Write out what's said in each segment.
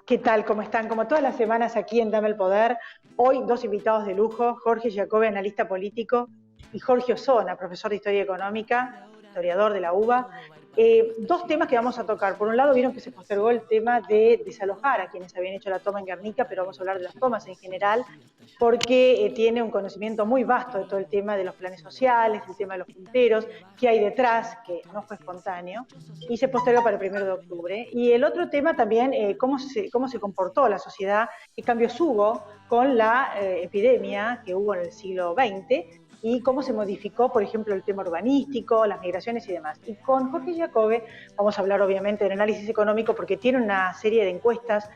¿Qué tal? ¿Cómo están? Como todas las semanas aquí en Dame el Poder, hoy dos invitados de lujo, Jorge Giacobbe, analista político, y Jorge Osona, profesor de Historia Económica, historiador de la UBA. Dos temas que vamos a tocar. Por un lado, vieron que se postergó el tema de desalojar a quienes habían hecho la toma en Guernica, pero vamos a hablar de las tomas en general, porque tiene un conocimiento muy vasto de todo el tema de los planes sociales, el tema de los punteros, qué hay detrás, que no fue espontáneo, y se posterga para el 1 de octubre. Y el otro tema también, cómo se comportó la sociedad, qué cambios hubo con la epidemia que hubo en el siglo XX, y cómo se modificó, por ejemplo, el tema urbanístico, las migraciones y demás. Y con Jorge Giacobbe vamos a hablar obviamente del análisis económico, porque tiene una serie de encuestas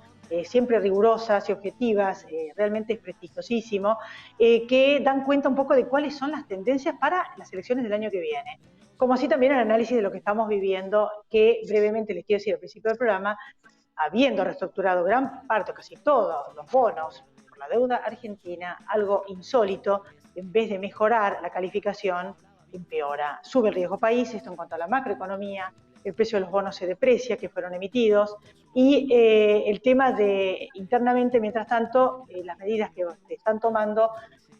siempre rigurosas y objetivas, realmente prestigiosísimo, que dan cuenta un poco de cuáles son las tendencias para las elecciones del año que viene. Como así también el análisis de lo que estamos viviendo, que brevemente les quiero decir al principio del programa, habiendo reestructurado gran parte, casi todos los bonos por la deuda argentina, algo insólito, en vez de mejorar la calificación, empeora. Sube el riesgo país, esto en cuanto a la macroeconomía, el precio de los bonos se deprecia, que fueron emitidos, y el tema de internamente, mientras tanto, las medidas que se están tomando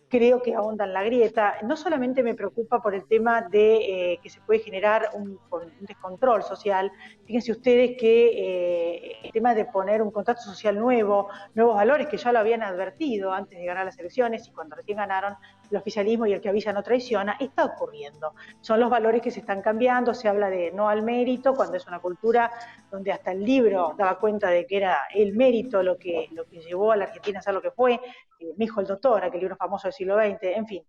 creo que ahondan la grieta. No solamente me preocupa por el tema de que se puede generar un descontrol social. Fíjense ustedes que el tema de poner un contrato social nuevo, nuevos valores que ya lo habían advertido antes de ganar las elecciones y cuando recién ganaron, el oficialismo y el que avisa no traiciona, está ocurriendo. Son los valores que se están cambiando, se habla de no al mérito, cuando es una cultura donde hasta el libro daba cuenta de que era el mérito lo que llevó a la Argentina a ser lo que fue. Mi hijo el doctor, aquel libro famoso del siglo XX, en fin.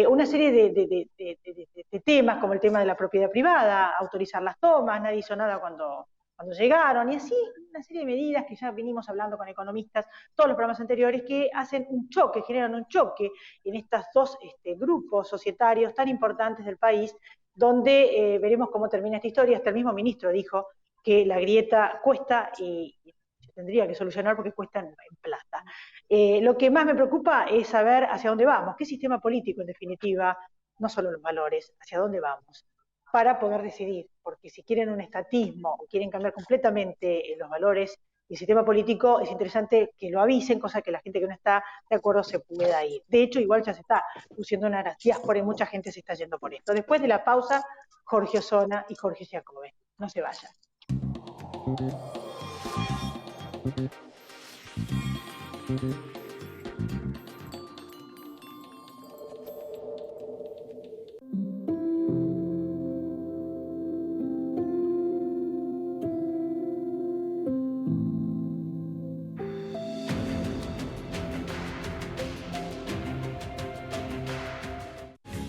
Una serie de temas, como el tema de la propiedad privada, autorizar las tomas, nadie hizo nada cuando llegaron, y así una serie de medidas que ya venimos hablando con economistas, todos los programas anteriores, que hacen un choque, generan un choque en estos dos grupos societarios tan importantes del país, donde veremos cómo termina esta historia. Hasta el mismo ministro dijo que la grieta cuesta y se tendría que solucionar porque cuesta en plata. Lo que más me preocupa es saber hacia dónde vamos, qué sistema político en definitiva, no solo los valores, hacia dónde vamos, para poder decidir, porque si quieren un estatismo o quieren cambiar completamente los valores y el sistema político, es interesante que lo avisen, cosa que la gente que no está de acuerdo se pueda ir. De hecho, igual ya se está produciendo una diáspora y mucha gente se está yendo por esto. Después de la pausa, Jorge Osona y Jorge Giacobbe. No se vayan.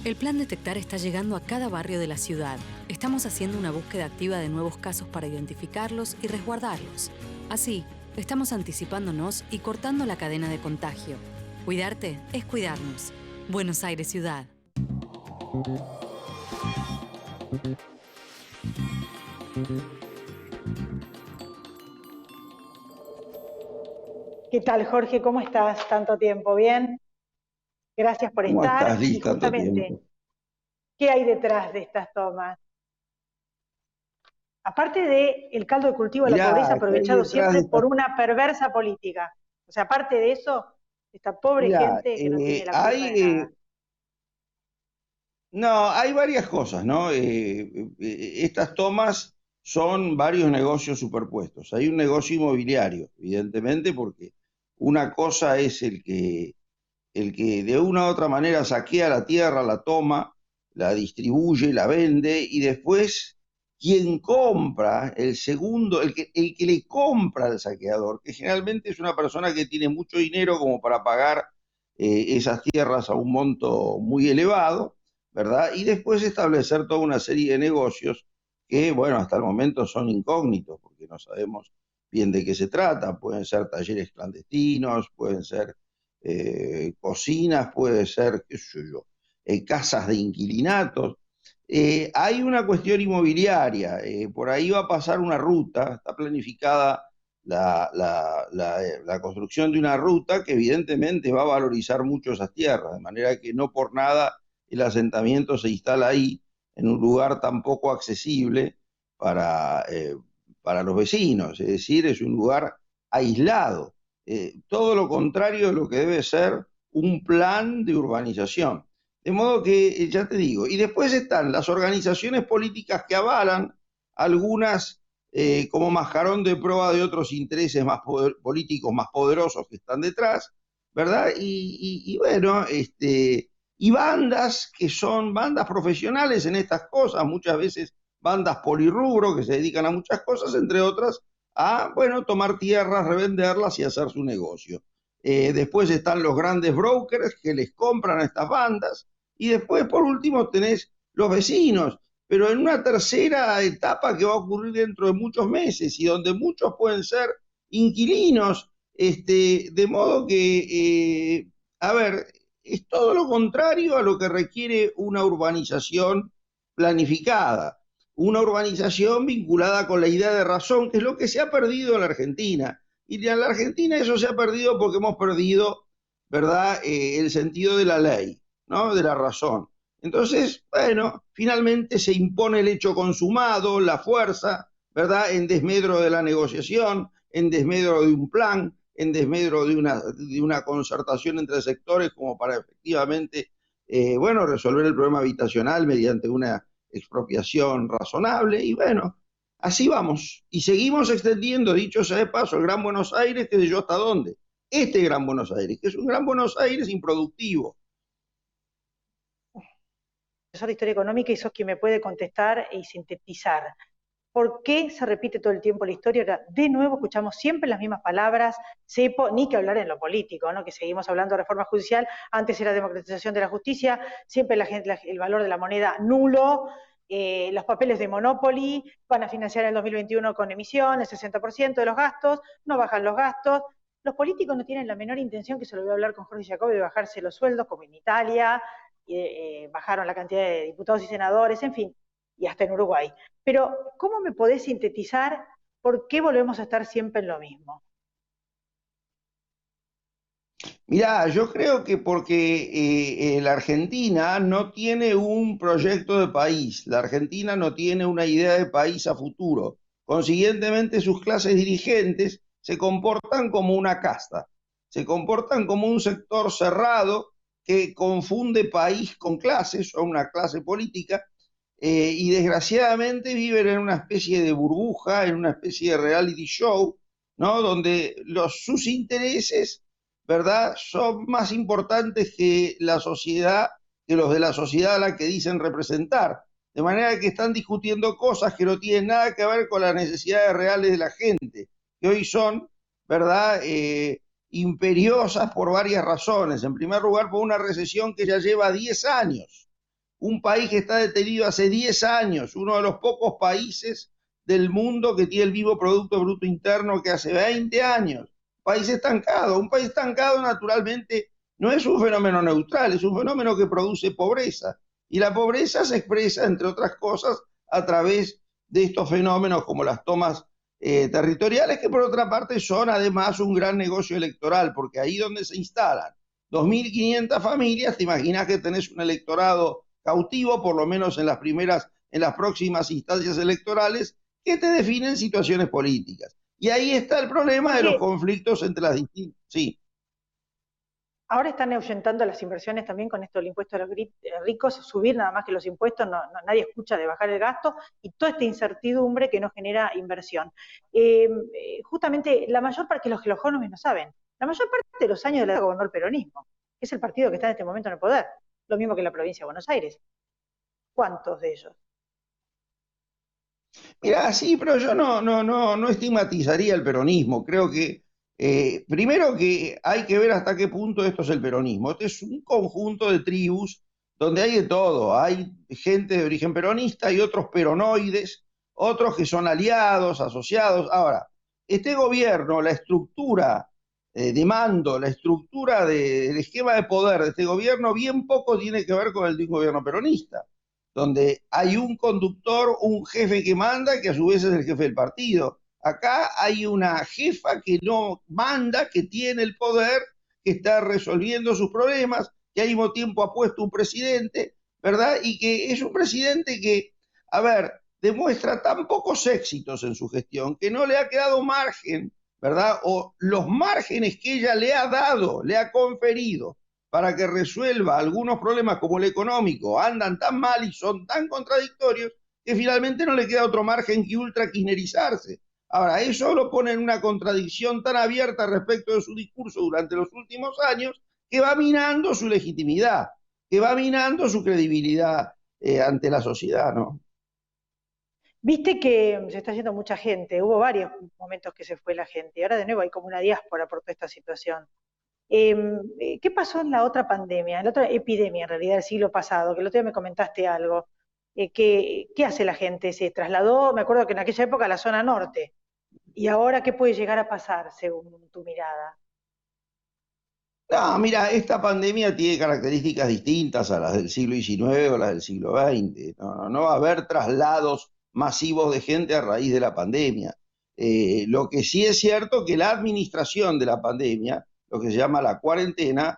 El Plan Detectar está llegando a cada barrio de la ciudad. Estamos haciendo una búsqueda activa de nuevos casos para identificarlos y resguardarlos. Así, estamos anticipándonos y cortando la cadena de contagio. Cuidarte es cuidarnos. Buenos Aires, Ciudad. ¿Qué tal, Jorge? ¿Cómo estás? ¿Tanto tiempo? ¿Bien? Gracias por ¿Cómo estar. estás, Liz, Y tanto justamente, tiempo? ¿qué hay detrás de estas tomas? Aparte del caldo de cultivo de la pobreza Mirá, ¿qué hay aprovechado detrás siempre de esta? por una perversa política. O sea, aparte de eso, esta pobre Mirá, gente que no tiene la culpa de nada. no, hay varias cosas, ¿no? Estas tomas son varios negocios superpuestos. Hay un negocio inmobiliario, evidentemente, porque una cosa es el que de una u otra manera saquea la tierra, la toma, la distribuye, la vende, y después quien compra, el segundo, el que le compra al saqueador, que generalmente es una persona que tiene mucho dinero como para pagar esas tierras a un monto muy elevado, ¿verdad? Y después establecer toda una serie de negocios que, bueno, hasta el momento son incógnitos, porque no sabemos bien de qué se trata. Pueden ser talleres clandestinos, pueden ser cocinas, puede ser, qué sé yo, casas de inquilinatos. Hay una cuestión inmobiliaria, por ahí va a pasar una ruta, está planificada la construcción de una ruta que evidentemente va a valorizar mucho esas tierras, de manera que no por nada el asentamiento se instala ahí, en un lugar tan poco accesible para los vecinos, es decir, es un lugar aislado, todo lo contrario de lo que debe ser un plan de urbanización. De modo que, ya te digo, y después están las organizaciones políticas que avalan, algunas como mascarón de prueba de otros intereses más políticos más poderosos que están detrás, ¿verdad? Y bueno, y bandas que son bandas profesionales en estas cosas, muchas veces bandas polirrubro que se dedican a muchas cosas, entre otras a, bueno, tomar tierras, revenderlas y hacer su negocio. Después están los grandes brokers que les compran a estas bandas, y después, por último, tenés los vecinos, pero en una tercera etapa que va a ocurrir dentro de muchos meses y donde muchos pueden ser inquilinos, de modo que, a ver, es todo lo contrario a lo que requiere una urbanización planificada, una urbanización vinculada con la idea de razón, que es lo que se ha perdido en la Argentina. Y en la Argentina eso se ha perdido porque hemos perdido, ¿verdad?, el sentido de la ley, ¿no?, de la razón. Entonces, bueno, finalmente se impone el hecho consumado, la fuerza, ¿verdad?, en desmedro de la negociación, en desmedro de un plan, en desmedro de una concertación entre sectores como para efectivamente, bueno, resolver el problema habitacional mediante una expropiación razonable, y bueno, así vamos. Y seguimos extendiendo, dicho sea de paso, el Gran Buenos Aires, que sé yo hasta dónde. Este Gran Buenos Aires, que es un Gran Buenos Aires improductivo. Profesor de Historia Económica, y sos quien me puede contestar y sintetizar. ¿Por qué se repite todo el tiempo la historia? Ahora, de nuevo, escuchamos siempre las mismas palabras, cepo, ni que hablar en lo político, ¿no?, que seguimos hablando de reforma judicial, antes era democratización de la justicia, siempre el valor de la moneda nulo, los papeles de Monopoly, van a financiar el 2021 con emisión, el 60% de los gastos, no bajan los gastos. Los políticos no tienen la menor intención, que se lo voy a hablar con Jorge Jacobi, de bajarse los sueldos, como en Italia, bajaron la cantidad de diputados y senadores, en fin, y hasta en Uruguay. Pero, ¿cómo me podés sintetizar por qué volvemos a estar siempre en lo mismo? Mirá, yo creo que porque la Argentina no tiene un proyecto de país, la Argentina no tiene una idea de país a futuro. Consiguientemente, sus clases dirigentes se comportan como una casta, se comportan como un sector cerrado que confunde país con clases, o una clase política, y desgraciadamente viven en una especie de burbuja, en una especie de reality show, ¿no?, donde sus intereses, ¿verdad?, son más importantes que la sociedad, que los de la sociedad a la que dicen representar. De manera que están discutiendo cosas que no tienen nada que ver con las necesidades reales de la gente, que hoy son, ¿verdad?, imperiosas por varias razones. En primer lugar, por una recesión que ya lleva 10 años. Un país que está detenido hace 10 años, uno de los pocos países del mundo que tiene el mismo Producto Bruto Interno que hace 20 años. Un país estancado naturalmente no es un fenómeno neutral, es un fenómeno que produce pobreza. Y la pobreza se expresa, entre otras cosas, a través de estos fenómenos como las tomas territoriales, que por otra parte son además un gran negocio electoral, porque ahí donde se instalan 2.500 familias, te imaginas que tenés un electorado cautivo, por lo menos en las próximas instancias electorales, que te definen situaciones políticas. Y ahí está el problema de los conflictos entre las distintas. Sí. Ahora están ahuyentando las inversiones también con esto del impuesto a los ricos, subir nada más que los impuestos, nadie escucha de bajar el gasto, y toda esta incertidumbre que no genera inversión. Justamente, la mayor parte, que los jóvenes no saben, la mayor parte de los años de la gobernó el peronismo, que es el partido que está en este momento en el poder, lo mismo que la provincia de Buenos Aires. ¿Cuántos de ellos? Mira, sí, pero yo no estigmatizaría el peronismo. Creo que, primero, que hay que ver hasta qué punto esto es el peronismo. Este es un conjunto de tribus donde hay de todo. Hay gente de origen peronista y otros peronoides, otros que son aliados, asociados. Ahora, este gobierno, la estructura de mando, la estructura del esquema de poder de este gobierno, bien poco tiene que ver con el de un gobierno peronista, donde hay un conductor, un jefe que manda, que a su vez es el jefe del partido. Acá hay una jefa que no manda, que tiene el poder, que está resolviendo sus problemas, que al mismo tiempo ha puesto un presidente, ¿verdad? Y que es un presidente que, a ver, demuestra tan pocos éxitos en su gestión, que no le ha quedado margen ¿verdad? O los márgenes que ella le ha dado, le ha conferido para que resuelva algunos problemas como el económico, andan tan mal y son tan contradictorios que finalmente no le queda otro margen que ultra kirchnerizarse. Ahora, eso lo pone en una contradicción tan abierta respecto de su discurso durante los últimos años que va minando su legitimidad, que va minando su credibilidad ante la sociedad, ¿no? Viste que se está yendo mucha gente, hubo varios momentos que se fue la gente, y ahora de nuevo hay como una diáspora por toda esta situación. ¿Qué pasó en la otra pandemia, en la otra epidemia en realidad del siglo pasado? Que el otro día me comentaste algo. ¿Qué hace la gente? ¿Se trasladó? Me acuerdo que en aquella época a la zona norte. ¿Y ahora qué puede llegar a pasar según tu mirada? No, mira, esta pandemia tiene características distintas a las del siglo XIX o las del siglo XX. No va a haber traslados masivos de gente a raíz de la pandemia. Lo que sí es cierto que la administración de la pandemia, lo que se llama la cuarentena,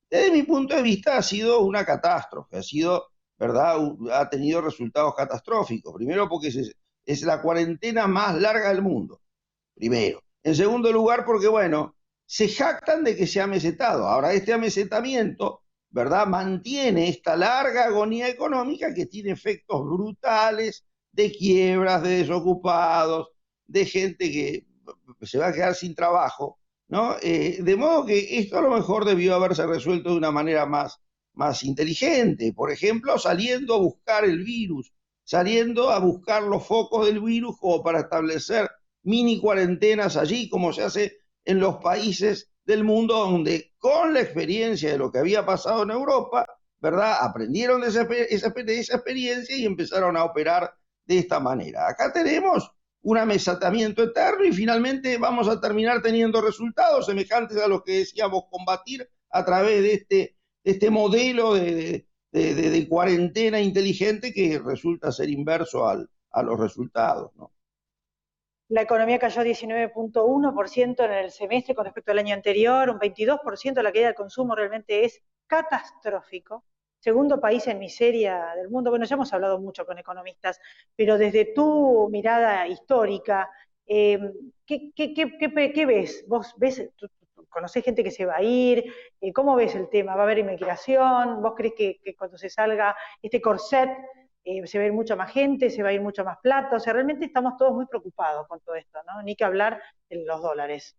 desde mi punto de vista ha sido una catástrofe, ha sido, ¿verdad? Ha tenido resultados catastróficos. Primero porque es la cuarentena más larga del mundo, primero. En segundo lugar porque, bueno, se jactan de que se ha mesetado. Ahora, este amesetamiento, ¿verdad?, mantiene esta larga agonía económica que tiene efectos brutales de quiebras, de desocupados, de gente que se va a quedar sin trabajo, ¿no? De modo que esto a lo mejor debió haberse resuelto de una manera más inteligente, por ejemplo, saliendo a buscar el virus, saliendo a buscar los focos del virus como para establecer mini cuarentenas allí, como se hace en los países del mundo donde con la experiencia de lo que había pasado en Europa, ¿verdad? Aprendieron de esa experiencia y empezaron a operar de esta manera. Acá tenemos un amesatamiento eterno y finalmente vamos a terminar teniendo resultados semejantes a los que decíamos combatir a través de este modelo de cuarentena inteligente que resulta ser inverso a los resultados, ¿no? La economía cayó 19,1% en el semestre con respecto al año anterior, un 22% la caída del consumo realmente es catastrófico. Segundo país en miseria del mundo. Bueno, ya hemos hablado mucho con economistas, pero desde tu mirada histórica, ¿qué ves? ¿Vos ves, conocés gente que se va a ir? ¿Cómo ves el tema? ¿Va a haber inmigración? ¿Vos crees que cuando se salga este corset se va a ir mucha más gente, se va a ir mucho más plata? O sea, realmente estamos todos muy preocupados con todo esto, ¿no? Ni que hablar de los dólares.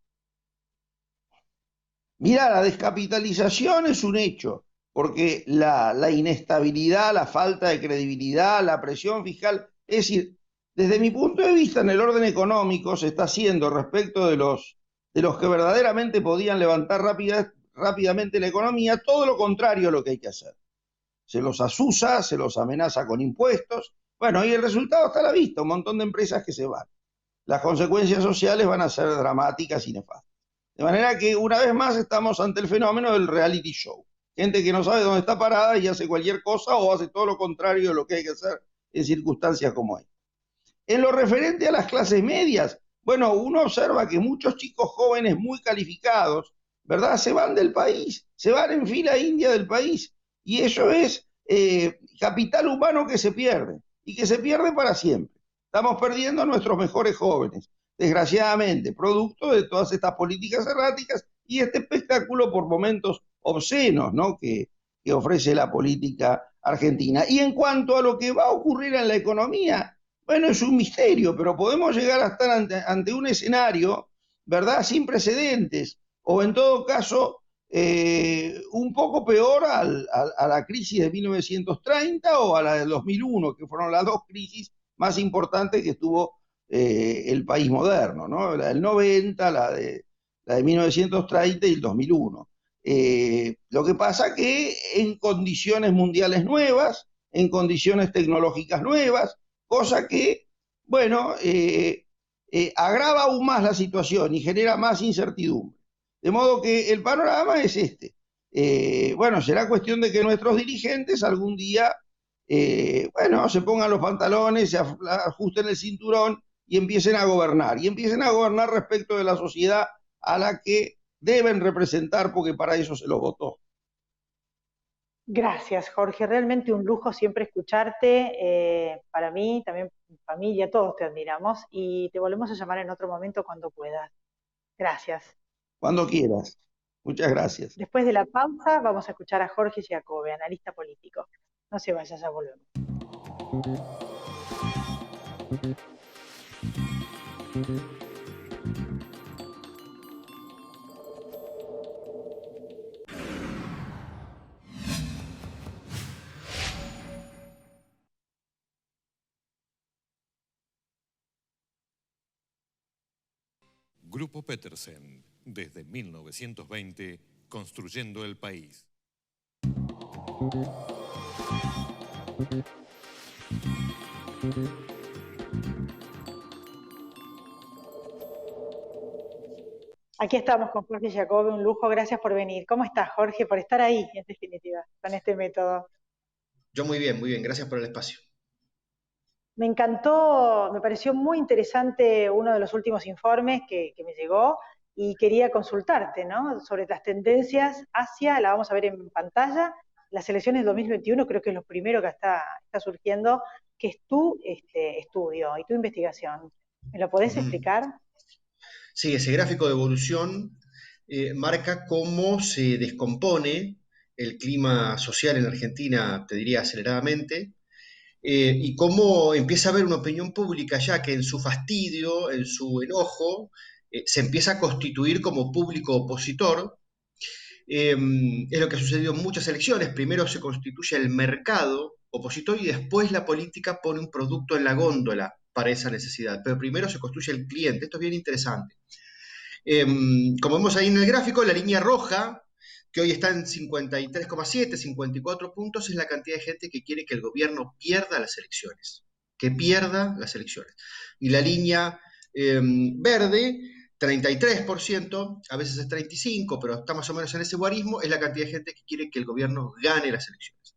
Mira, la descapitalización es un hecho, porque la inestabilidad, la falta de credibilidad, la presión fiscal, es decir, desde mi punto de vista en el orden económico se está haciendo respecto de los que verdaderamente podían levantar rápidamente la economía, todo lo contrario a lo que hay que hacer. Se los asusa, se los amenaza con impuestos, bueno, y el resultado está a la vista, un montón de empresas que se van. Las consecuencias sociales van a ser dramáticas y nefastas. De manera que una vez más estamos ante el fenómeno del reality show. Gente que no sabe dónde está parada y hace cualquier cosa o hace todo lo contrario de lo que hay que hacer en circunstancias como esta. En lo referente a las clases medias, bueno, uno observa que muchos chicos jóvenes muy calificados, ¿verdad?, se van del país, se van en fila india del país. Y eso es capital humano que se pierde y que se pierde para siempre. Estamos perdiendo a nuestros mejores jóvenes, desgraciadamente, producto de todas estas políticas erráticas y este espectáculo por momentos obscenos, ¿no?, que ofrece la política argentina. Y en cuanto a lo que va a ocurrir en la economía, bueno, es un misterio, pero podemos llegar a estar ante un escenario, ¿verdad?, sin precedentes, o en todo caso, un poco peor a la crisis de 1930 o a la de 2001, que fueron las dos crisis más importantes que tuvo el país moderno, ¿no? La del 90, la de 1930 y el 2001. Lo que pasa que en condiciones mundiales nuevas, en condiciones tecnológicas nuevas, cosa que, bueno, agrava aún más la situación y genera más incertidumbre. De modo que el panorama es este. Bueno, será cuestión de que nuestros dirigentes algún día, bueno, se pongan los pantalones, se ajusten el cinturón y empiecen a gobernar. Y empiecen a gobernar respecto de la sociedad a la que deben representar, porque para eso se los votó. Gracias, Jorge. Realmente un lujo siempre escucharte. Para mí, también mi familia, todos te admiramos y te volvemos a llamar en otro momento cuando puedas. Gracias. Cuando quieras. Muchas gracias. Después de la pausa vamos a escuchar a Jorge Giacobbe, analista político. No se vaya, ya volvemos. Grupo Petersen, desde 1920, construyendo el país. Aquí estamos con Jorge Giacobbe, un lujo, gracias por venir. ¿Cómo estás, Jorge? Por estar ahí, en definitiva, con este método. Yo muy bien, gracias por el espacio. Me encantó, me pareció muy interesante uno de los últimos informes que me llegó y quería consultarte, ¿no? Sobre las tendencias hacia, la vamos a ver en pantalla, las elecciones del 2021, creo que es lo primero que está surgiendo, que es tu estudio y tu investigación. ¿Me lo podés explicar? Sí, ese gráfico de evolución marca cómo se descompone el clima social en Argentina, te diría aceleradamente, y cómo empieza a haber una opinión pública ya que en su fastidio, en su enojo, se empieza a constituir como público opositor. Es lo que ha sucedido en muchas elecciones. Primero se constituye el mercado opositor y después la política pone un producto en la góndola para esa necesidad. Pero primero se construye el cliente. Esto es bien interesante. Como vemos ahí en el gráfico, la línea roja, que hoy está en 53,7, 54 puntos, es la cantidad de gente que quiere que el gobierno pierda las elecciones. Que pierda las elecciones. Y la línea verde, 33%, a veces es 35%, pero está más o menos en ese guarismo, es la cantidad de gente que quiere que el gobierno gane las elecciones.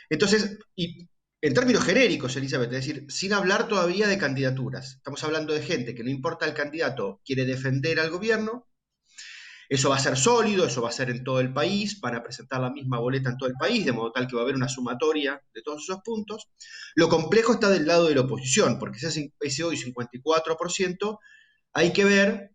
Entonces, y en términos genéricos, Elizabeth, es decir, sin hablar todavía de candidaturas. Estamos hablando de gente que no importa el candidato, quiere defender al gobierno. Eso va a ser sólido, eso va a ser en todo el país, van a presentar la misma boleta en todo el país, de modo tal que va a haber una sumatoria de todos esos puntos. Lo complejo está del lado de la oposición, porque ese hoy 54%, hay que ver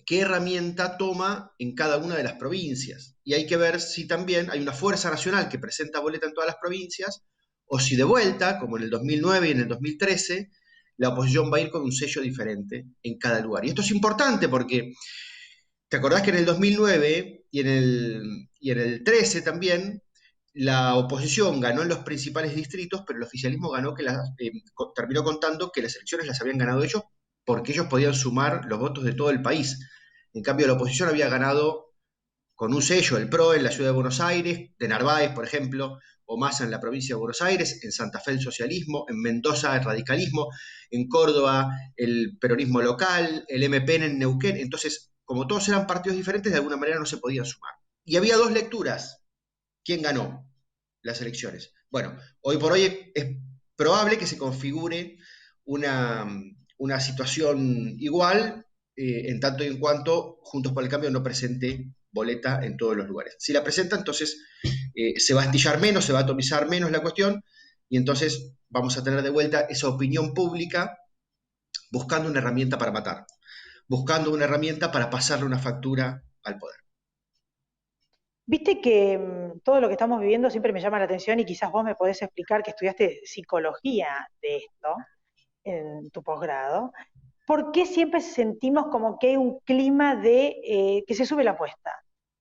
qué herramienta toma en cada una de las provincias. Y hay que ver si también hay una fuerza nacional que presenta boleta en todas las provincias, o si de vuelta, como en el 2009 y en el 2013, la oposición va a ir con un sello diferente en cada lugar. Y esto es importante porque, ¿te acordás que en el 2009 y en el 13 también, la oposición ganó en los principales distritos, pero el oficialismo terminó contando que las elecciones las habían ganado ellos porque ellos podían sumar los votos de todo el país. En cambio, la oposición había ganado con un sello, el PRO en la ciudad de Buenos Aires, de Narváez, por ejemplo, o Massa en la provincia de Buenos Aires, en Santa Fe el socialismo, en Mendoza el radicalismo, en Córdoba el peronismo local, el MPN en Neuquén. Entonces, como todos eran partidos diferentes, de alguna manera no se podían sumar. Y había dos lecturas. ¿Quién ganó las elecciones? Bueno, hoy por hoy es probable que se configure una situación igual, en tanto y en cuanto Juntos por el Cambio no presente boleta en todos los lugares. Si la presenta, entonces se va a astillar menos, se va a atomizar menos la cuestión, y entonces vamos a tener de vuelta esa opinión pública buscando una herramienta para matar, buscando una herramienta para pasarle una factura al poder. Viste que todo lo que estamos viviendo siempre me llama la atención y quizás vos me podés explicar que estudiaste psicología de esto en tu posgrado. ¿Por qué siempre sentimos como que hay un clima de que se sube la apuesta,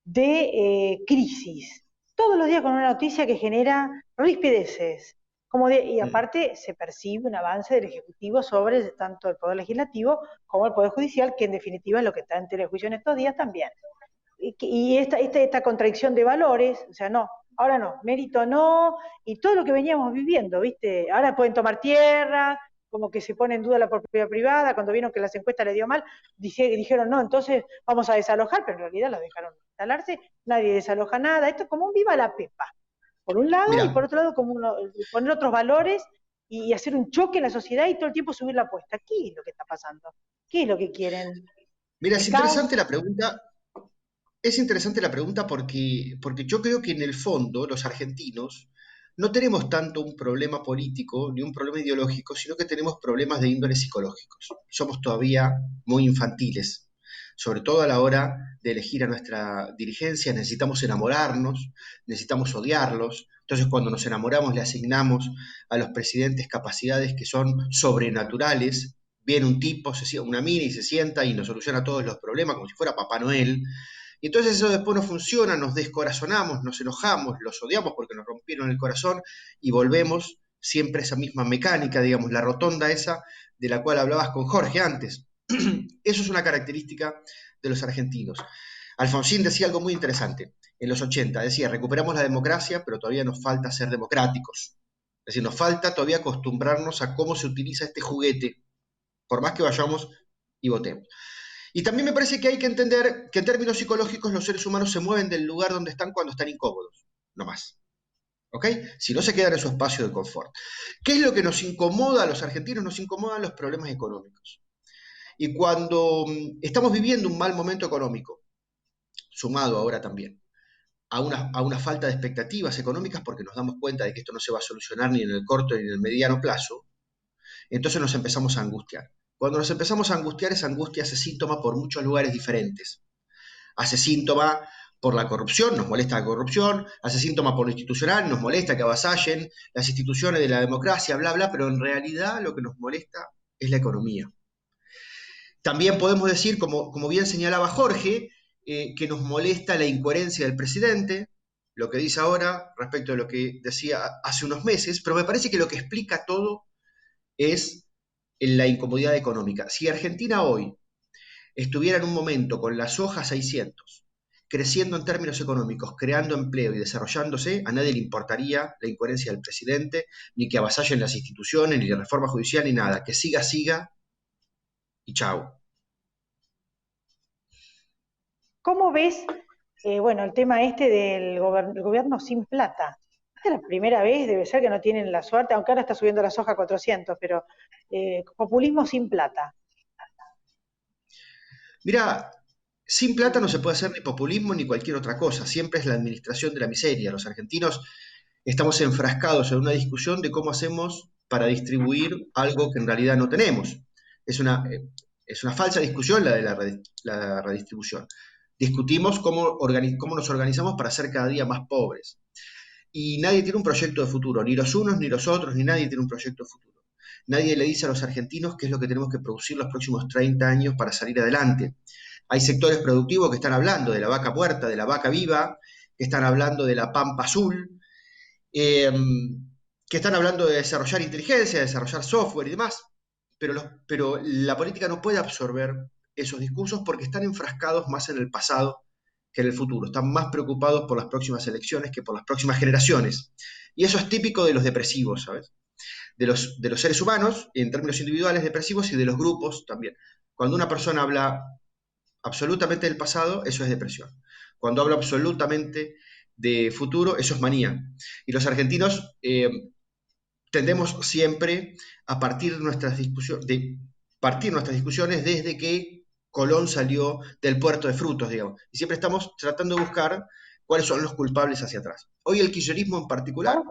de crisis? Todos los días con una noticia que genera rispideces. Y aparte se percibe un avance del Ejecutivo sobre tanto el Poder Legislativo como el Poder Judicial, que en definitiva es lo que está en telejuicio en estos días también. Y esta contradicción de valores, o sea, no, ahora no, mérito no, y todo lo que veníamos viviendo, ¿viste? Ahora pueden tomar tierra, como que se pone en duda la propiedad privada, cuando vieron que las encuestas les dio mal, dijeron, no, entonces vamos a desalojar, pero en realidad los dejaron instalarse, nadie desaloja nada, esto es como un viva la pepa, por un lado, Mirá, y por otro lado como poner otros valores y hacer un choque en la sociedad y todo el tiempo subir la apuesta. ¿Qué es lo que está pasando? ¿Qué es lo que quieren? mira, ¿El caos? es interesante la pregunta porque yo creo que en el fondo los argentinos no tenemos tanto un problema político ni un problema ideológico, sino que tenemos problemas de índole psicológicos. Somos todavía muy infantiles. sobre todo a la hora de elegir a nuestra dirigencia. Necesitamos enamorarnos, necesitamos odiarlos. Entonces, cuando nos enamoramos, le asignamos a los presidentes capacidades que son sobrenaturales. Viene un tipo, una mina, y se sienta y nos soluciona todos los problemas como si fuera Papá Noel. Y entonces eso después no funciona, nos descorazonamos, nos enojamos, los odiamos porque nos rompieron el corazón y volvemos siempre a esa misma mecánica, digamos, la rotonda esa de la cual hablabas con Jorge antes. Eso es una característica de los argentinos. Alfonsín decía algo muy interesante en los 80, decía, recuperamos la democracia, pero todavía nos falta ser democráticos. Es decir, nos falta todavía acostumbrarnos a cómo se utiliza este juguete, por más que vayamos y votemos. Y también me parece que hay que entender que en términos psicológicos los seres humanos se mueven del lugar donde están cuando están incómodos, no más. ¿Ok? Si no se quedan en su espacio de confort. ¿Qué es lo que nos incomoda a los argentinos? Nos incomodan los problemas económicos. Y cuando estamos viviendo un mal momento económico, sumado ahora también a una falta de expectativas económicas, porque nos damos cuenta de que esto no se va a solucionar ni en el corto ni en el mediano plazo, entonces nos empezamos a angustiar. Cuando nos empezamos a angustiar, esa angustia hace síntoma por muchos lugares diferentes. Hace síntoma por la corrupción, nos molesta la corrupción, hace síntoma por lo institucional, nos molesta que avasallen las instituciones de la democracia, bla, bla, pero en realidad lo que nos molesta es la economía. También podemos decir, como bien señalaba Jorge, que nos molesta la incoherencia del presidente, lo que dice ahora respecto de lo que decía hace unos meses, pero me parece que lo que explica todo es la incomodidad económica. Si Argentina hoy estuviera en un momento con la soja 600, creciendo en términos económicos, creando empleo y desarrollándose, a nadie le importaría la incoherencia del presidente, ni que avasallen las instituciones, ni la reforma judicial, ni nada. Que siga y chau. ¿Cómo ves, el tema este del gobierno sin plata? Esta es la primera vez, debe ser que no tienen la suerte, aunque ahora está subiendo la soja a 400, pero populismo sin plata. Mira, sin plata no se puede hacer ni populismo ni cualquier otra cosa, siempre es la administración de la miseria. Los argentinos estamos enfrascados en una discusión de cómo hacemos para distribuir algo que en realidad no tenemos. Es una falsa discusión la de la redistribución. Discutimos cómo nos organizamos para ser cada día más pobres. Y nadie tiene un proyecto de futuro, ni los unos ni los otros, ni nadie tiene un proyecto de futuro. Nadie le dice a los argentinos qué es lo que tenemos que producir los próximos 30 años para salir adelante. Hay sectores productivos que están hablando de la vaca muerta, de la vaca viva, que están hablando de la pampa azul, que están hablando de desarrollar inteligencia, de desarrollar software y demás, pero la política no puede absorber esos discursos porque están enfrascados más en el pasado que en el futuro, están más preocupados por las próximas elecciones que por las próximas generaciones. Y eso es típico de los depresivos, ¿sabes? De los seres humanos, en términos individuales depresivos, y de los grupos también. Cuando una persona habla absolutamente del pasado, eso es depresión. Cuando habla absolutamente de futuro, eso es manía. Y los argentinos tendemos siempre a partir nuestras discusiones desde que Colón salió del puerto de Frutos, digamos. Y siempre estamos tratando de buscar cuáles son los culpables hacia atrás. Hoy el kirchnerismo en particular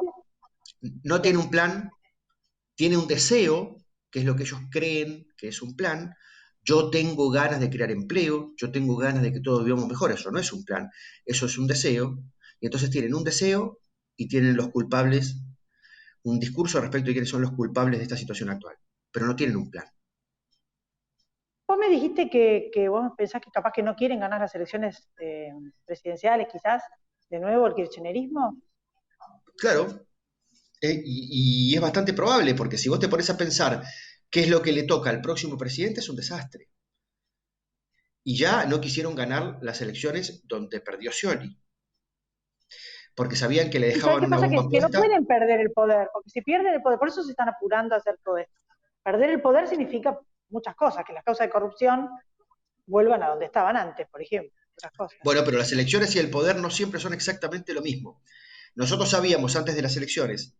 no tiene un plan, tiene un deseo, que es lo que ellos creen que es un plan. Yo tengo ganas de crear empleo, yo tengo ganas de que todos vivamos mejor. Eso no es un plan, eso es un deseo. Y entonces tienen un deseo y tienen los culpables, un discurso respecto de quiénes son los culpables de esta situación actual, pero no tienen un plan. Vos me dijiste que vos pensás que capaz que no quieren ganar las elecciones presidenciales, quizás, de nuevo el kirchnerismo. Claro, y es bastante probable, porque si vos te pones a pensar qué es lo que le toca al próximo presidente, es un desastre. Y ya no quisieron ganar las elecciones donde perdió Scioli, porque sabían que le dejaban una bomba que no puesta. pueden perder el poder, porque si pierden el poder, por eso se están apurando a hacer todo esto. Perder el poder significa muchas cosas, que las causas de corrupción vuelvan a donde estaban antes, por ejemplo. Otras cosas. Bueno, pero las elecciones y el poder no siempre son exactamente lo mismo. Nosotros sabíamos antes de las elecciones,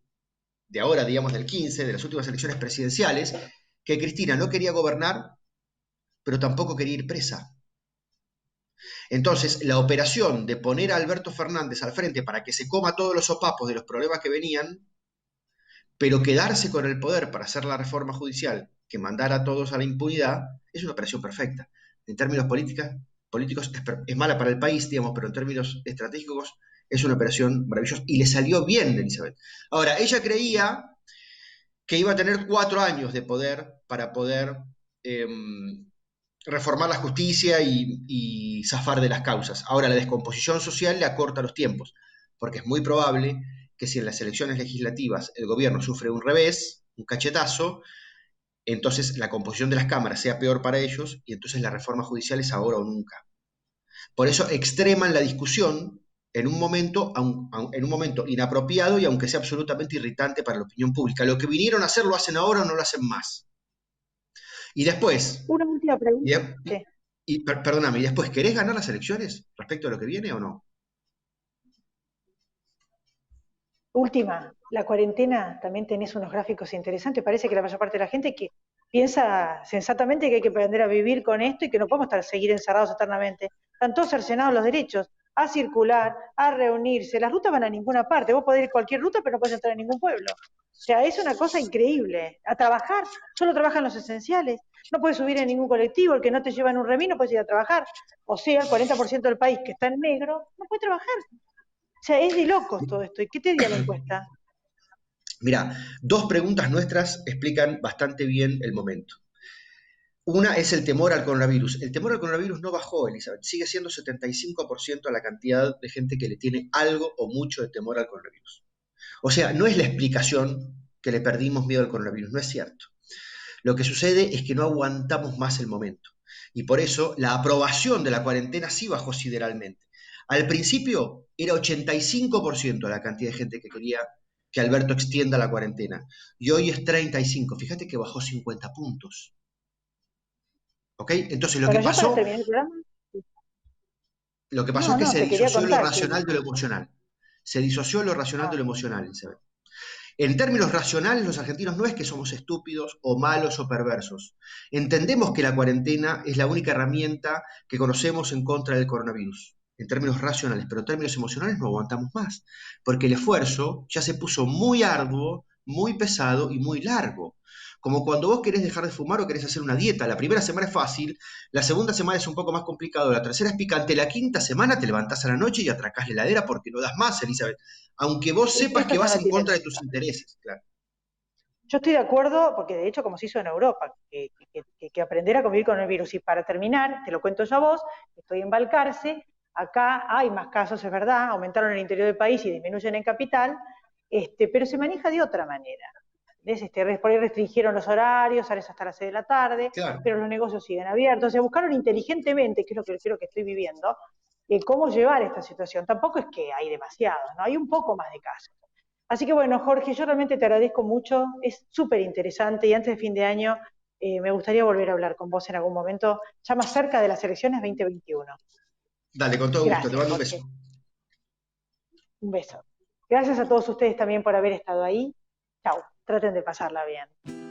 de ahora, digamos, del 15, de las últimas elecciones presidenciales, que Cristina no quería gobernar, pero tampoco quería ir presa. Entonces, la operación de poner a Alberto Fernández al frente para que se coma todos los sopapos de los problemas que venían, pero quedarse con el poder para hacer la reforma judicial que mandara a todos a la impunidad, es una operación perfecta. En términos políticos es mala para el país, digamos, pero en términos estratégicos es una operación maravillosa y le salió bien de Elizabeth. Ahora, ella creía que iba a tener 4 años de poder para poder reformar la justicia y zafar de las causas. Ahora, la descomposición social le acorta los tiempos, porque es muy probable que si en las elecciones legislativas el gobierno sufre un revés, un cachetazo, entonces la composición de las cámaras sea peor para ellos y entonces la reforma judicial es ahora o nunca. Por eso extreman la discusión en un momento inapropiado y aunque sea absolutamente irritante para la opinión pública. Lo que vinieron a hacer lo hacen ahora o no lo hacen más. Y después, Una última pregunta. perdóname, y después, ¿querés ganar las elecciones respecto a lo que viene o no? Última, la cuarentena, también tenés unos gráficos interesantes, parece que la mayor parte de la gente que piensa sensatamente que hay que aprender a vivir con esto y que no podemos seguir encerrados eternamente. Están todos cercenados los derechos a circular, a reunirse, las rutas van a ninguna parte, vos podés ir a cualquier ruta pero no podés entrar a ningún pueblo. O sea, es una cosa increíble. A trabajar, solo trabajan los esenciales, no puedes subir en ningún colectivo, el que no te lleva en un remis no puedes ir a trabajar. O sea, el 40% del país que está en negro no puede trabajar. O sea, es de locos todo esto. ¿Y qué te dio la encuesta? Mira, 2 preguntas nuestras explican bastante bien el momento. Una es el temor al coronavirus. El temor al coronavirus no bajó, Elizabeth. Sigue siendo 75% la cantidad de gente que le tiene algo o mucho de temor al coronavirus. O sea, no es la explicación que le perdimos miedo al coronavirus, no es cierto. Lo que sucede es que no aguantamos más el momento. Y por eso la aprobación de la cuarentena sí bajó sideralmente. Al principio era 85% la cantidad de gente que quería que Alberto extienda la cuarentena. Y hoy es 35%. Fíjate que bajó 50 puntos. ¿Ok? Entonces lo que pasó es que se disoció lo racional de lo emocional. Se disoció lo racional de lo emocional, Isabel. En términos racionales, los argentinos no es que somos estúpidos o malos o perversos. Entendemos que la cuarentena es la única herramienta que conocemos en contra del coronavirus, en términos racionales, pero en términos emocionales no aguantamos más, porque el esfuerzo ya se puso muy arduo, muy pesado y muy largo. Como cuando vos querés dejar de fumar o querés hacer una dieta. La primera semana es fácil, la segunda semana es un poco más complicado, la tercera es picante, la quinta semana te levantás a la noche y atracás la heladera porque no das más, Elizabeth. Aunque vos sepas que vas en contra de tus intereses, claro. Yo estoy de acuerdo, porque de hecho como se hizo en Europa, que aprender a convivir con el virus. Y para terminar, te lo cuento yo a vos, estoy en Balcarce, acá hay más casos, es verdad, aumentaron en el interior del país y disminuyen en capital, pero se maneja de otra manera. Por ahí restringieron los horarios, sales hasta las 6 de la tarde, claro, pero los negocios siguen abiertos. O sea, buscaron inteligentemente, que es lo que creo que estoy viviendo, cómo llevar esta situación. Tampoco es que hay demasiados, ¿no? Hay un poco más de casos. Así que bueno, Jorge, yo realmente te agradezco mucho, es súper interesante y antes de fin de año me gustaría volver a hablar con vos en algún momento, ya más cerca de las elecciones 2021. Dale, con todo gusto, te mando un beso. Un beso. Gracias a todos ustedes también por haber estado ahí. Chau, traten de pasarla bien.